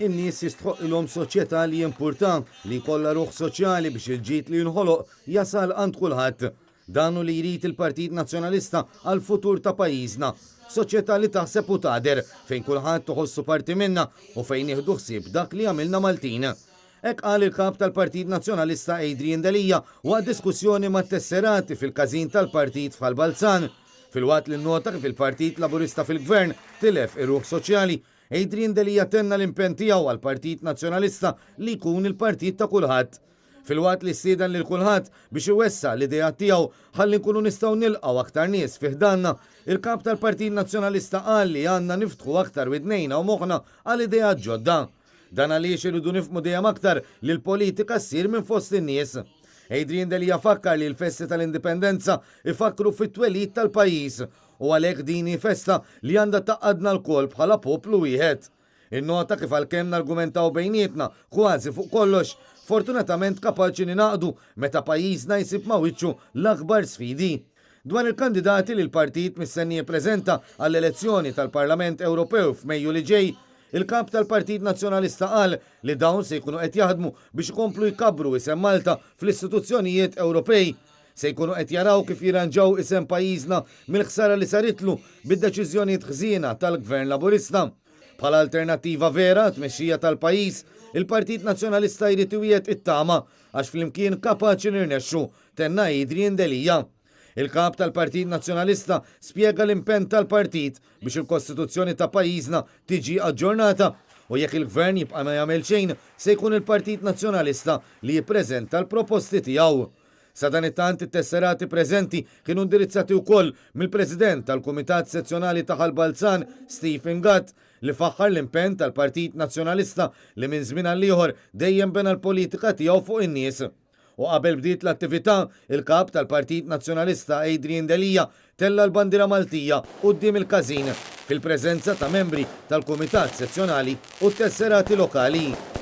in-nies jistħoq ilhom soċjetà li importanti li jkollha ruħ soċjali biex il-ġid li jinħoloq jasal għand kulħadd. Dan li jrid il-Partit Nazzjonalista għal futur ta' pajjiżna. Soċjetà li taħseb u tagħder fejn kulħadd toħossu parti minnha u fejn jieħdu ħsieb dak li għamilna Maltin. Hekk qal il-kap tal-Partit Nazzjonalista Adrian Delija waqt diskussjoni mat-tesserati fil-każin tal-Partit f'Albalzan. Fil-waqt li nnota kif il-Partit Laburista fil-Gvern tilef ir-ruħ soċjali, Adrian Delija tenna l-impenn tiegħu għall-Partit Nazzjonalista li jkun il-partit ta' kulħadd. Fil-waqt li stieden lil kulħadd biex iwessa l-idea tiegħu ħalli nkunu nistgħu nilqgħu aktar nies fih danna, il-kap tal-Partit Nazzjonalista qal li għandna niftħu aktar widnejna u moħħna għal idea ġodda. Dan għaliex iridu nifhmu dejjem aktar li l-politika ssir minn fost in-nies. Adrian Delija fakkar li l-festi tal-indipendenza ifakru fit-twelid tal-pajjiż u għalhekk din festa li għandha taqadna l-kol bħala poplu wieħed. In-nota kif għalkemm nargumentaw bejnietna kważi fuq kollox, fortunatament kapaċi ninaqdu meta pajjiżna jsib ma' wiċċu l-akbar sfidi. Dwar il-kandidati li l-partit mistenni jippreżenta għall-elezzjoni tal-Parlament Ewropew f'Mejju li ġej, il-kap tal-Partit Nazzjonalista qal li dawn se jkunu qed jaħdmu biex ikomplu jkabbru isem Malta fl-istituzzjonijiet Ewropej. Se jkunu qed jaraw kif jiranġaw isem pajjiżna mill-ħsara li saritlu bid-deċiżjonijiet ħżiena tal-Gvern Laburista. Bħala alternattiva vera tmexxija tal-pajjiż, il-Partit Nazzjonalista jrid iwiegħed it-tama għax flimkien kapaċi nirnexxu tenna Adrian Delija. Il-kap tal-Partit Nazzjonalista spjega l-impenn tal-partit biex il-Kostituzzjoni ta' pajjiżna tiġi aġġornata u jekk il-Gvern jibqa' ma jagħmel xejn se jkun il-Partit Nazzjonalista li jippreżenta l-proposti tiegħu. Sa dan it-tant it-tesserati preżenti kienu indirizzati wkoll mill-President tal-Kumitat Sezzjonali ta' Albalzan, Stephen Gatt, li faħħar l-impenn tal-Partit Nazzjonalista li minn żmien għal ieħor dejjem bena l-politika tiegħu fuq in-nies. U qabel bdiet l-attività, il-kap tal-Partit Nazzjonalista Adrian Delija tella l-bandira Maltija quddiem il-każin fil-preżenza ta' membri tal-Kumitat Sezzjonali u t-tesserati lokali.